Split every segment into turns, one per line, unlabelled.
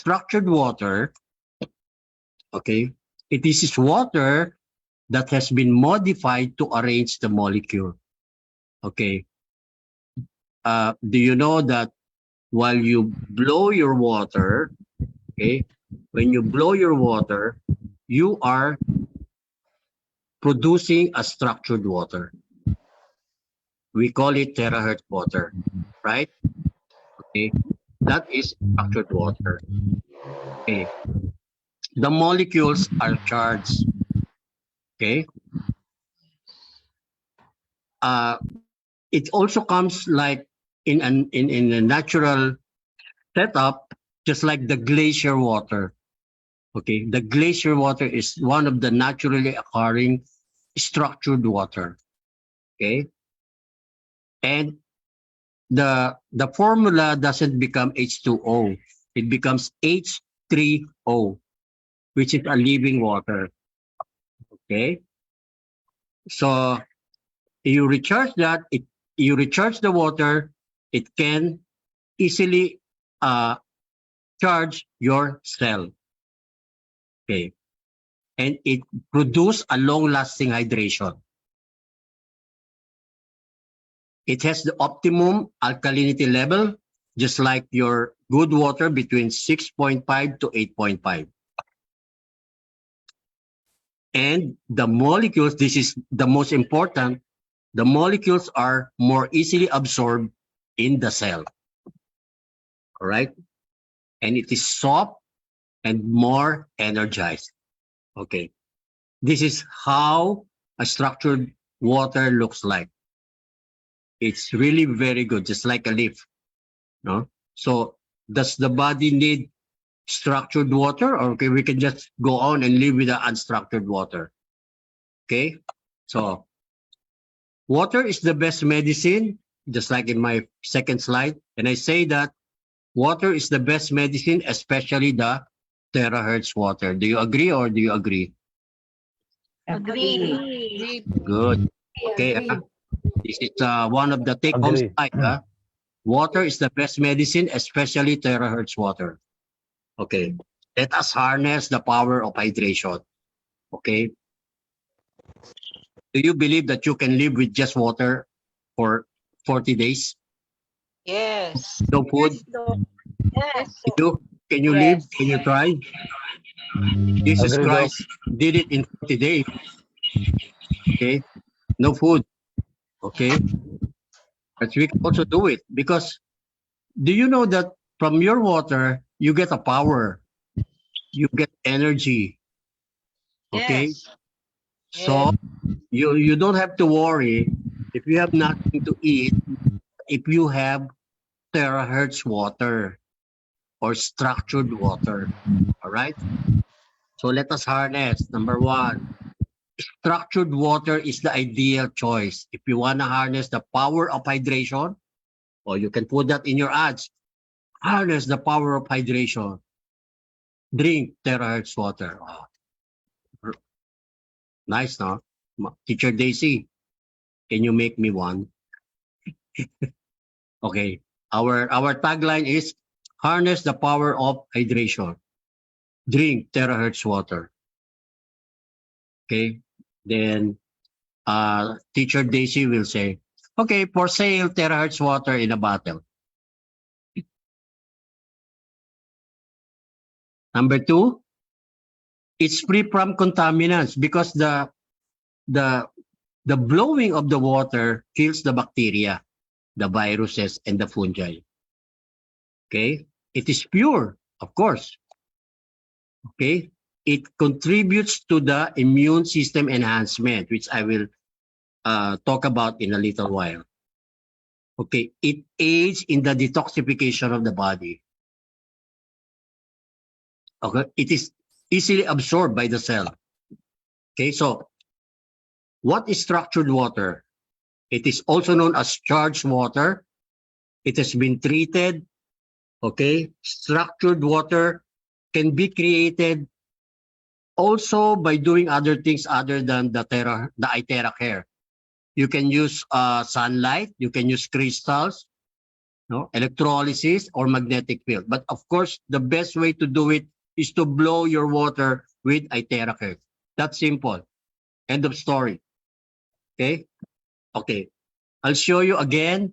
structured water, okay, it is water that has been modified to arrange the molecule. Okay. Do you know that while you blow your water, okay, when you blow your water, you are producing a structured water. We call it terahertz water, right? Okay. That is structured water. Okay. The molecules are charged. Okay. It also comes like in a natural setup, just like the glacier water. Okay, the glacier water is one of the naturally occurring structured water. Okay, and the formula doesn't become H2O; it becomes H3O, which is a living water. Okay, so you recharge that. You recharge the water. It can easily charge your cell. Okay, and it produce a long-lasting hydration. It has the optimum alkalinity level, just like your good water, between 6.5 to 8.5. And the molecules, this is the most important, the molecules are more easily absorbed in the cell. All right? And it is soft and more energized. Okay. This is how a structured water looks like. It's really very good, just like a leaf. No? So does the body need structured water, or okay, we can just go on and live with the unstructured water? Okay. So water is the best medicine, just like in my second slide. And I say that water is the best medicine, especially the terahertz water. Do you agree or do you agree?
Agree.
Good. Okay. This is one of the take-home
Agree.
slide. Water is the best medicine, especially terahertz water. Okay. Let us harness the power of hydration. Okay. Do you believe that you can live with just water for 40 days?
Yes.
No food?
Yes.
Can you live? Can you try? Jesus
Agree, Doc.
Christ did it in 40 days. Okay. No food. Okay. But we can also do it because do you know that from your water, you get a power, you get energy. Okay.
Yes.
So you don't have to worry if you have nothing to eat, if you have terahertz water or structured water. All right. So let us harness. Number one, structured water is the ideal choice. If you want to harness the power of hydration, or you can put that in your ads, harness the power of hydration. Drink terahertz water. Oh, nice, no? Teacher Daisy, can you make me one? Okay. Our tagline is harness the power of hydration. Drink terahertz water. Okay. Then Teacher Daisy will say, okay, for sale, terahertz water in a bottle. Number two, it's free from contaminants because the blowing of the water kills the bacteria, the viruses, and the fungi. Okay? It is pure, of course. Okay? It contributes to the immune system enhancement, which I will talk about in a little while. Okay? It aids in the detoxification of the body. Okay? It is easily absorbed by the cell. Okay? So, what is structured water? It is also known as charged water. It has been treated. Okay? Structured water can be created also by doing other things other than the ITERA care. You can use sunlight. You can use crystals. no? Electrolysis or magnetic field. But of course, the best way to do it is to blow your water with a terahertz. That's simple. End of story. Okay? Okay. I'll show you again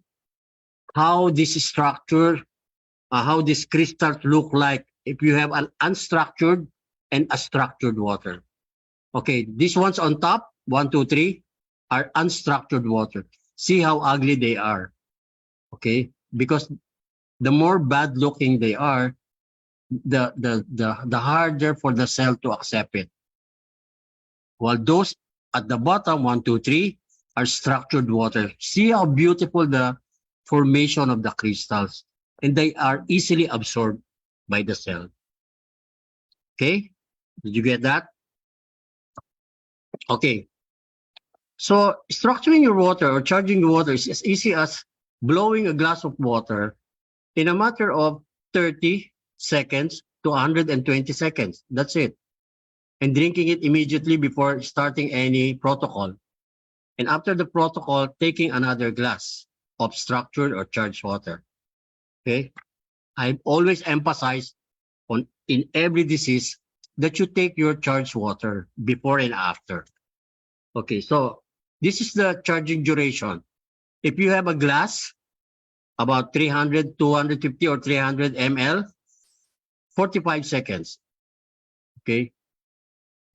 how this is structured, how these crystals look like if you have an unstructured and a structured water. Okay, these ones on top, 1, 2, 3, are unstructured water. See how ugly they are. Okay, because the more bad looking they are, the harder for the cell to accept it. While those at the bottom, 1, 2, 3, are structured water. See how beautiful the formation of the crystals, and they are easily absorbed by the cell. Okay, did you get that? Okay, so structuring your water or charging your water is as easy as blowing a glass of water in a matter of 30 seconds to 120 seconds. That's it. And drinking it immediately before starting any protocol. And after the protocol, taking another glass of structured or charged water. Okay? I've always emphasized on in every disease that you take your charged water before and after. Okay, so this is the charging duration. If you have a glass, about 300, 250, or 300 ml, 45 seconds. Okay.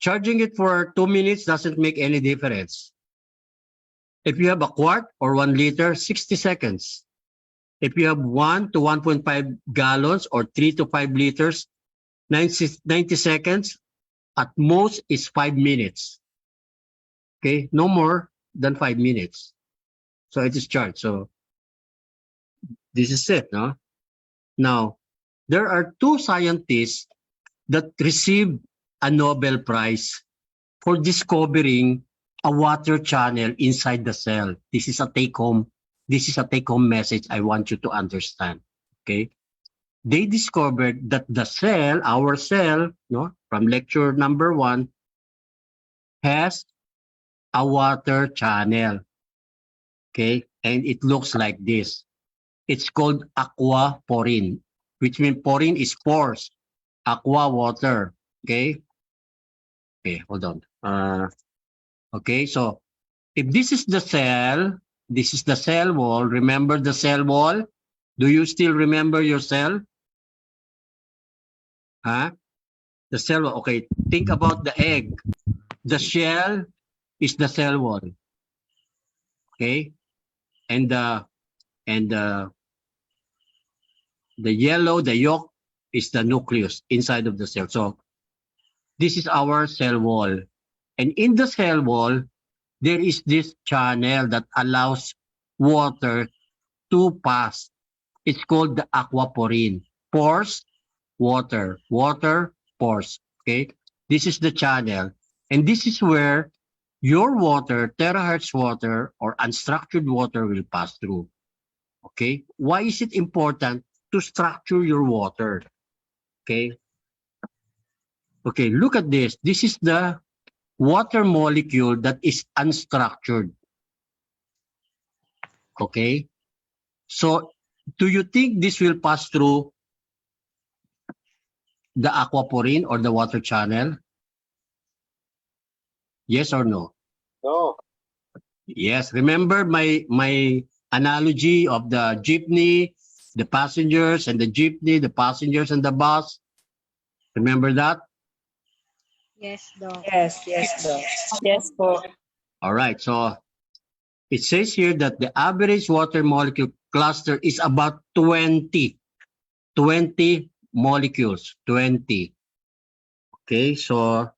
Charging it for 2 minutes doesn't make any difference. If you have a quart or 1 liter, 60 seconds. If you have 1 to 1.5 gallons or 3 to 5 liters, 90 seconds. At most is 5 minutes. Okay, no more than 5 minutes. So it is charged. So this is it, no? Now, there are 2 scientists that received a Nobel Prize for discovering a water channel inside the cell. This is a take-home message I want you to understand. Okay? They discovered that the cell, our cell, no, from lecture number 1, has a water channel. Okay? And it looks like this. It's called aquaporine, which means porine is pores. Aqua, water. Okay? Okay, hold on. Okay, so if this is the cell wall. Remember the cell wall? Do you still remember your cell? Huh? The cell wall. Okay, think about the egg. The shell is the cell wall. Okay? And the yellow, the yolk, is the nucleus inside of the cell. So this is our cell wall. And in the cell wall, there is this channel that allows water to pass. It's called the aquaporine. Pores, water. Water, pores. Okay? This is the channel. And this is where your water, terahertz water, or unstructured water will pass through. Okay? Why is it important to structure your water? Okay? Okay, look at this. This is the water molecule that is unstructured. Okay? So, do you think this will pass through the aquaporine or the water channel? Yes or no?
No.
Yes. Remember my analogy of the jeepney, the passengers and the jeepney, the passengers and the bus? Remember that?
Yes, Doc.
Yes, Doc. Yes po.
All right. So it says here that the average water molecule cluster is about 20 molecules. 20. Okay. So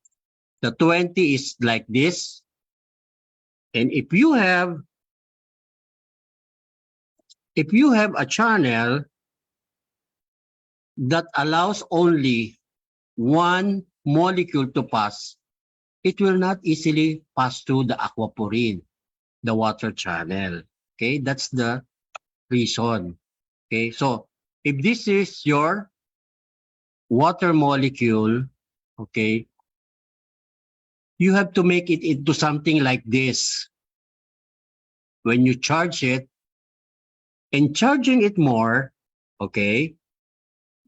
the 20 is like this. And if you have a channel that allows only one molecule to pass, it will not easily pass through the aquaporine, the water channel. Okay, that's the reason. Okay, so if this is your water molecule, okay, you have to make it into something like this. When you charge it, And charging it more, okay,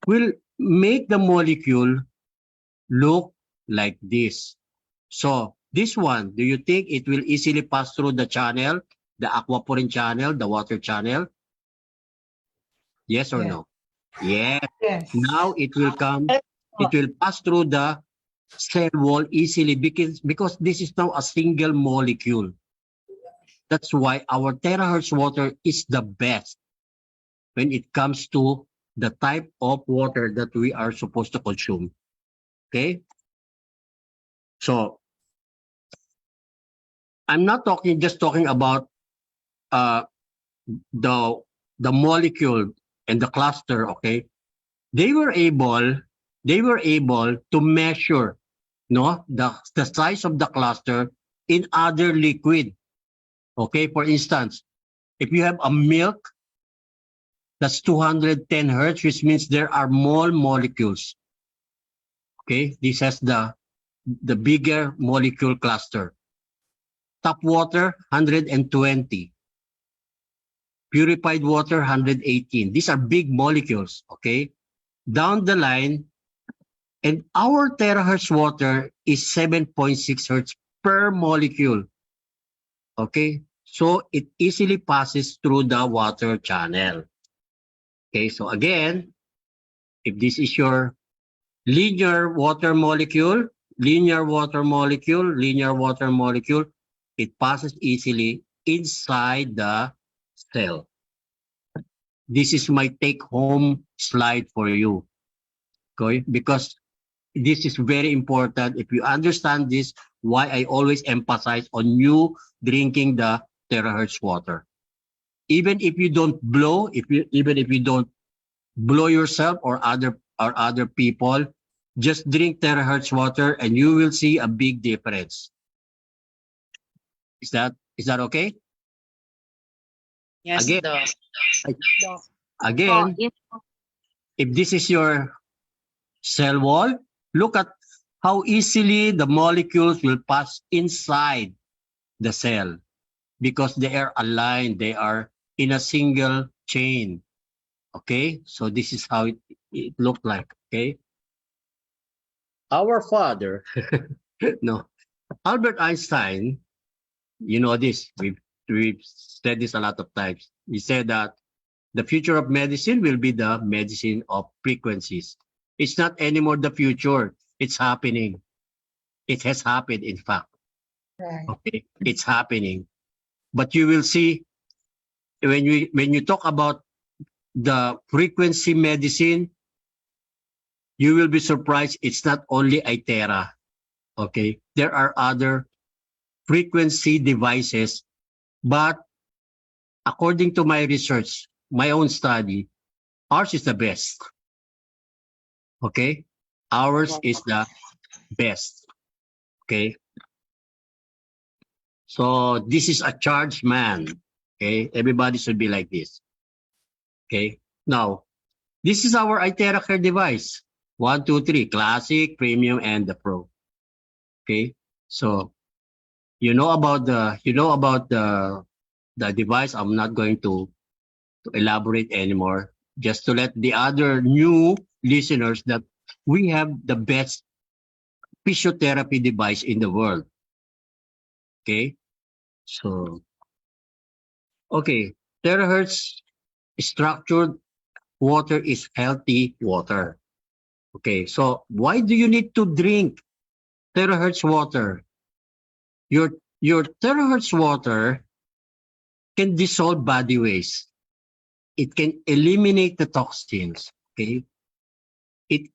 will make the molecule look like this. So this one, do you think it will easily pass through the channel, the aquaporin channel, the water channel? Yes or
Yes.
no? Yes.
Yes.
Now it will come, it will pass through the cell wall easily because this is now a single molecule. That's why our terahertz water is the best when it comes to the type of water that we are supposed to consume. Okay? So I'm not just talking about uh, the molecule and the cluster, okay? They were able to measure the size of the cluster in other liquid. Okay, for instance, if you have a milk that's 210 hertz, which means there are more molecules. Okay, this has the bigger molecule cluster. Tap water 120. Purified water 118. These are big molecules, okay? Down the line, and our terahertz water is 7.6 hertz per molecule. Okay? So it easily passes through the water channel. Okay, so again, if this is your linear water molecule, it passes easily inside the cell. This is my take-home slide for you. Okay? Because this is very important. If you understand this, why I always emphasize on you drinking the terahertz water. Even if you don't blow, even if you don't blow yourself or other people, just drink terahertz water and you will see a big difference. Is that okay?
Yes,
Again,
Doc.
again,
Yes.
if this is your cell wall, look at how easily the molecules will pass inside the cell because they are aligned, they are in a single chain. Okay, so this is how it looked like. Okay, our father, no, Albert Einstein, you know this, we've said this a lot of times. He said that the future of medicine will be the medicine of frequencies. It's not anymore the future, it's happening. It has happened, in fact.
Right.
Okay, it's happening. But you will see when you talk about the frequency medicine, you will be surprised. It's not only ITERA. Okay, there are other frequency devices, but according to my research, my own study, ours is the best. Okay, ours is the best. Okay, so this is a charged man. Okay, everybody should be like this. Okay, now this is our ITERA Care device. 1, 2, 3, classic, premium, and the pro. Okay, so you know about the device. I'm not going to elaborate anymore. Just to let the other new listeners that we have the best physiotherapy device in the world. Okay, so okay, terahertz structured water is healthy water. Okay, so why do you need to drink terahertz water? Your terahertz water can dissolve body waste. It can eliminate the toxins. Okay, it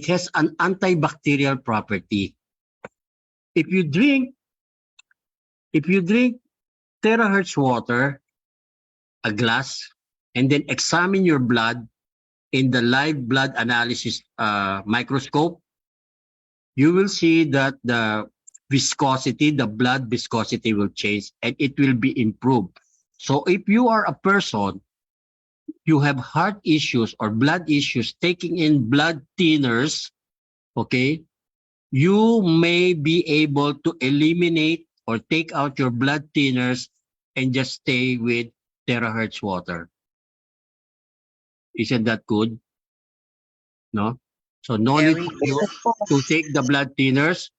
has an antibacterial property. If you drink terahertz water, a glass, and then examine your blood in the live blood analysis microscope, you will see that the viscosity, the blood viscosity will change and it will be improved. So if you are a person, you have heart issues or blood issues, taking in blood thinners, okay, you may be able to eliminate or take out your blood thinners and just stay with terahertz water. Isn't that good? No? So no need
Very
for you
good.
to take the blood thinners,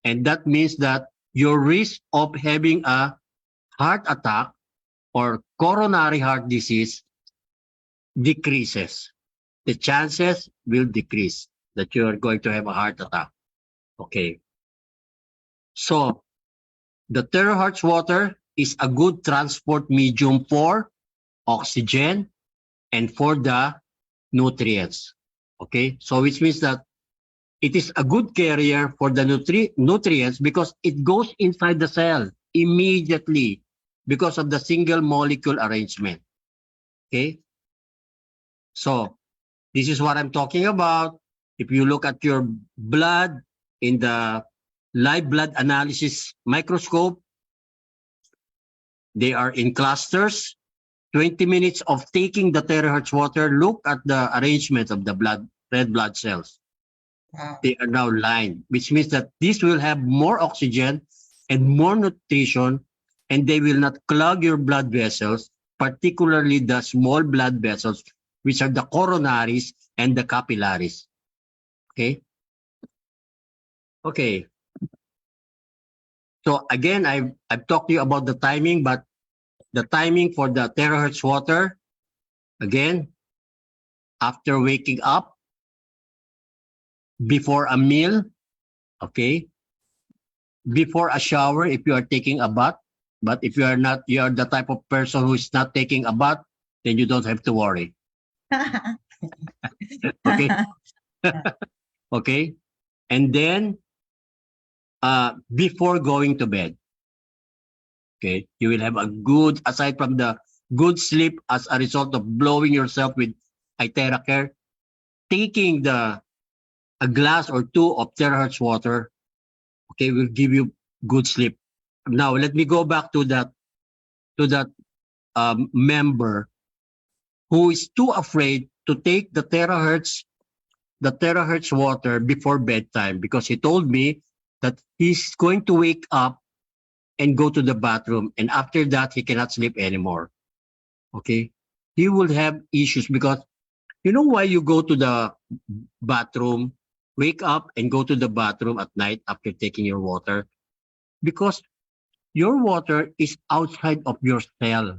and that means that your risk of having a heart attack or coronary heart disease decreases. The chances will decrease that you are going to have a heart attack. Okay. So the terahertz water is a good transport medium for oxygen and for the nutrients. Okay. So which means that it is a good carrier for the nutrients because it goes inside the cell immediately because of the single molecule arrangement. Okay. So this is what I'm talking about. If you look at your blood in the live blood analysis microscope, they are in clusters. 20 minutes of taking the terahertz water, look at the arrangement of the blood, red blood cells.
Wow.
They are now lined, which means that this will have more oxygen and more nutrition, and they will not clog your blood vessels, particularly the small blood vessels, which are the coronaries and the capillaries. Okay? Okay. So again, I've talked to you about the timing, but the timing for the terahertz water, again, after waking up, before a meal, okay, before a shower if you are taking a bath, but if you are not, you are the type of person who is not taking a bath, then you don't have to worry. Okay. Okay. And then before going to bed, okay, you will have a good, aside from the good sleep as a result of blowing yourself with Iteracare, taking a glass or two of terahertz water, okay, will give you good sleep. Now let me go back to that member who is too afraid to take the terahertz water before bedtime because he told me that he's going to wake up and go to the bathroom, and after that he cannot sleep anymore. Okay, he will have issues because you know why you go to the bathroom, wake up and go to the bathroom at night after taking your water? Because your water is outside of your cell.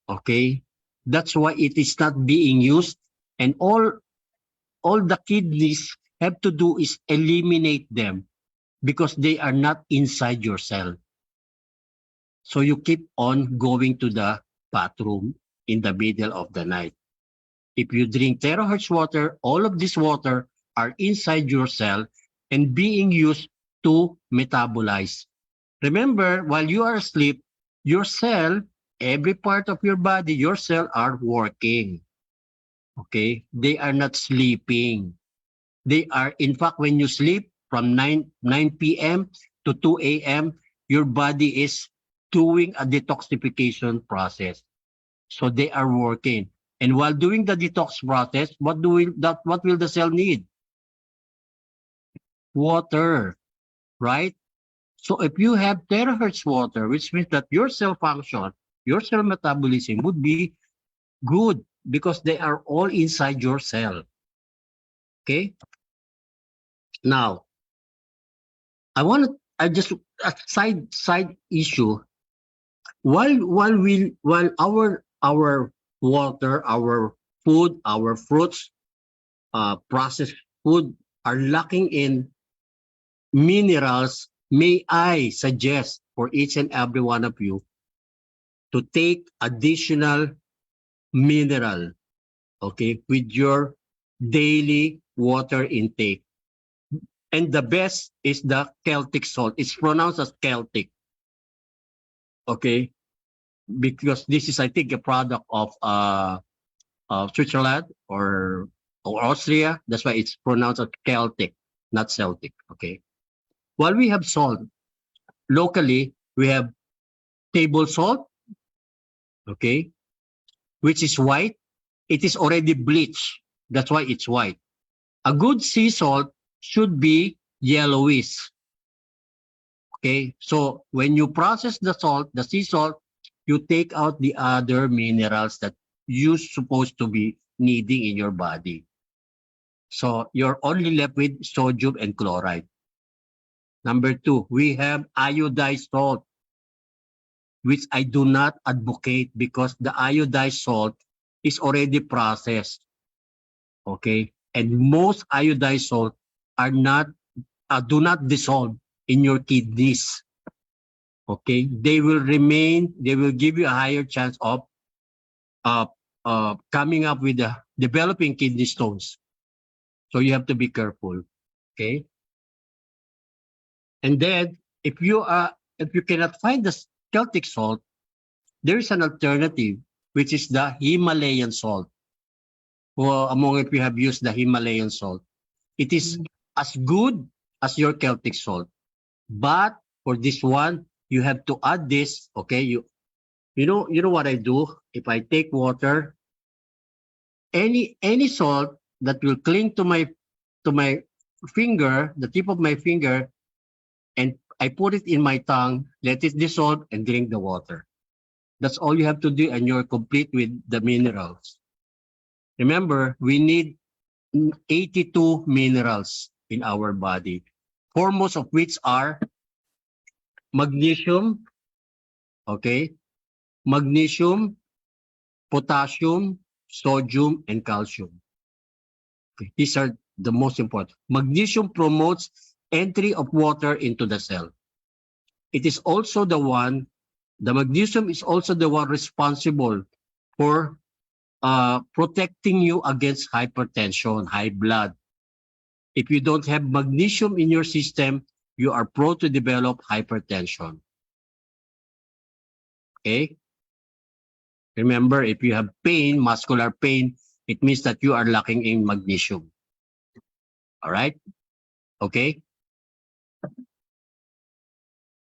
Okay? That's why it is not being used, and all the kidneys have to do is eliminate them because they are not inside your cell. So you keep on going to the bathroom in the middle of the night. If you drink terahertz water, all of this water are inside your cell and being used to metabolize. Remember, while you are asleep, your cell, every part of your body, your cell are working. Okay? They are not sleeping. They are, in fact, when you sleep from 9 p.m. to 2 a.m., your body is doing a detoxification process. So they are working. And while doing the detox process, what will the cell need? Water, right? So if you have terahertz water, which means that your cell function, your cell metabolism would be good because they are all inside your cell. Okay? Now, I just a side issue. While our water, our food, our fruits, processed food are lacking in minerals, may I suggest for each and every one of you to take additional mineral, okay, with your daily water intake. And the best is the Celtic salt. It's pronounced as Celtic, okay, because this is, I think, a product of Switzerland or Austria. That's why it's pronounced as Celtic, not Celtic, okay. While we have salt, locally, we have table salt, okay, which is white. It is already bleached. That's why it's white. A good sea salt should be yellowish. Okay, so when you process the salt, the sea salt, you take out the other minerals that you're supposed to be needing in your body. So you're only left with sodium and chloride. Number 2, we have iodized salt, which I do not advocate because the iodized salt is already processed. Okay? And most iodized salt are not do not dissolve in your kidneys. Okay? They will remain, they will give you a higher chance of coming up with developing kidney stones. So you have to be careful. Okay? And then if you cannot find the Celtic salt, there is an alternative, which is the Himalayan salt. Well, among if you have used the Himalayan salt, it is as good as your Celtic salt. But for this one, you have to add this. Okay, you know what I do? If I take water, any salt that will cling to my finger, the tip of my finger, and I put it in my tongue, let it dissolve, and drink the water. That's all you have to do, and you're complete with the minerals. Remember, we need 82 minerals in our body, foremost of which are magnesium, okay, magnesium, potassium, sodium, and calcium. Okay. These are the most important. Magnesium promotes entry of water into the cell. It is also the magnesium is also the one responsible for protecting you against hypertension, high blood. If you don't have magnesium in your system, you are prone to develop hypertension. Okay? Remember, if you have pain, muscular pain, it means that you are lacking in magnesium. All right? Okay?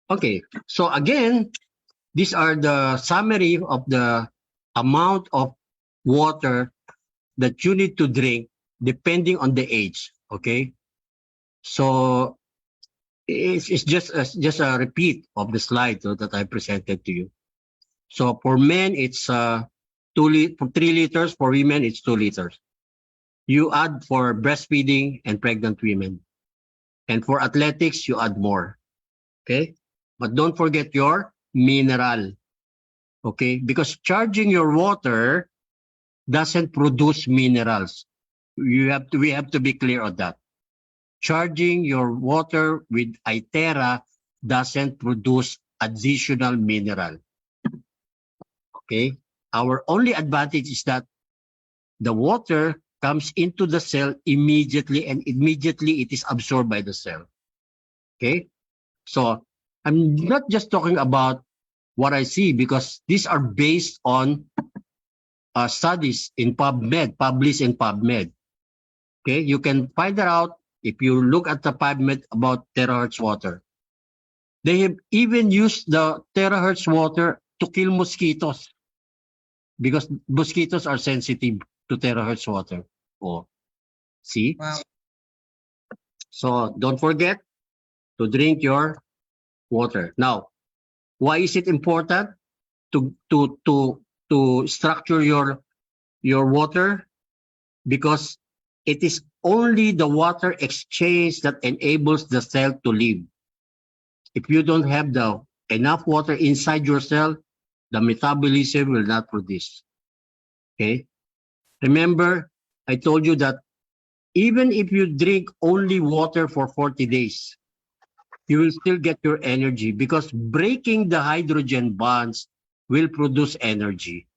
Okay, so again, these are the summary of the amount of water that you need to drink depending on the age. Okay, so it's just a repeat of the slide that I presented to you. So for men, it's 3 liters. For women, it's 2 liters. You add for breastfeeding and pregnant women, and for athletics, you add more. Okay, but don't forget your mineral. Okay, because charging your water doesn't produce minerals. We have to be clear on that. Charging your water with Itera doesn't produce additional mineral. Okay, our only advantage is that the water comes into the cell immediately, and immediately it is absorbed by the cell. Okay, so I'm not just talking about what I see, because these are based on studies in PubMed, published in PubMed. Okay, you can find that out if you look at the PubMed about terahertz water. They have even used the terahertz water to kill mosquitoes, because mosquitoes are sensitive to terahertz water. Oh, see?
Wow.
So don't forget to drink your water. Now, why is it important to structure your water? Because it is only the water exchange that enables the cell to live. If you don't have enough water inside your cell, the metabolism will not produce. Okay? Remember, I told you that even if you drink only water for 40 days, you will still get your energy, because breaking the hydrogen bonds will produce energy.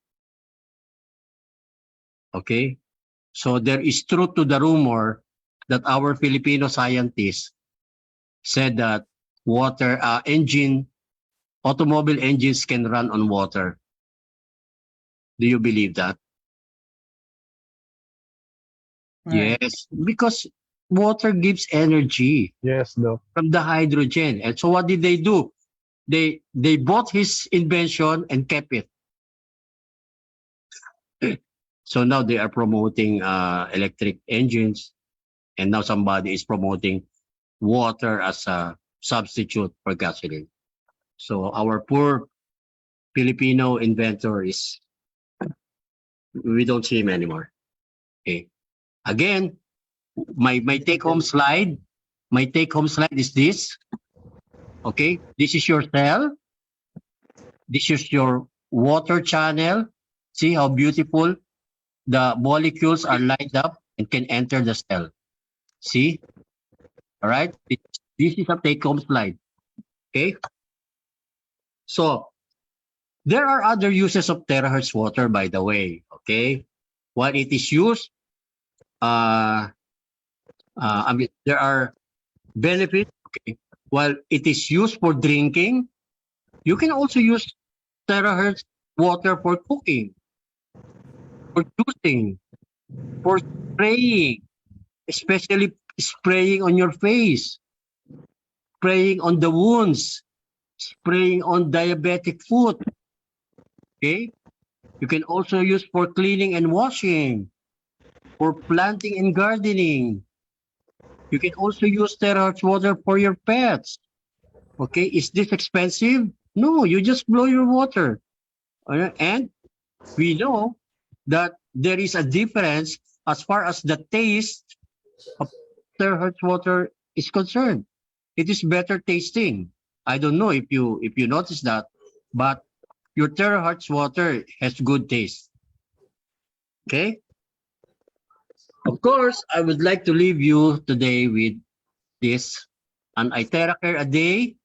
Okay? So there is truth to the rumor that our Filipino scientists said that automobile engines can run on water. Do you believe that? Yes, because water gives energy.
Yes, Doc.
From the hydrogen. And so what did they do? They bought his invention and kept it. So now they are promoting electric engines, and now somebody is promoting water as a substitute for gasoline. So our poor Filipino inventor is, we don't see him anymore. Okay. Again, my take-home slide is this. Okay, this is your cell. This is your water channel. See how beautiful the molecules are lined up and can enter the cell. See? All right. This is a take-home slide. Okay. So there are other uses of terahertz water, by the way. Okay. While it is used, I mean, there are benefits. Okay. While it is used for drinking, you can also use terahertz water for cooking, for juicing, for spraying, especially spraying on your face, spraying on the wounds, spraying on diabetic foot. Okay? You can also use for cleaning and washing, for planting and gardening. You can also use terahertz water for your pets. Okay? Is this expensive? No, you just blow your water. Alright? And we know that there is a difference as far as the taste of terahertz water is concerned. It is better tasting. I don't know if you notice that, but your terahertz water has good taste. Okay? Of course, I would like to leave you today with this. An Iteracare a day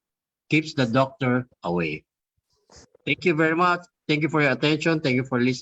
keeps the doctor away. Thank you very much. Thank you for your attention. Thank you for listening.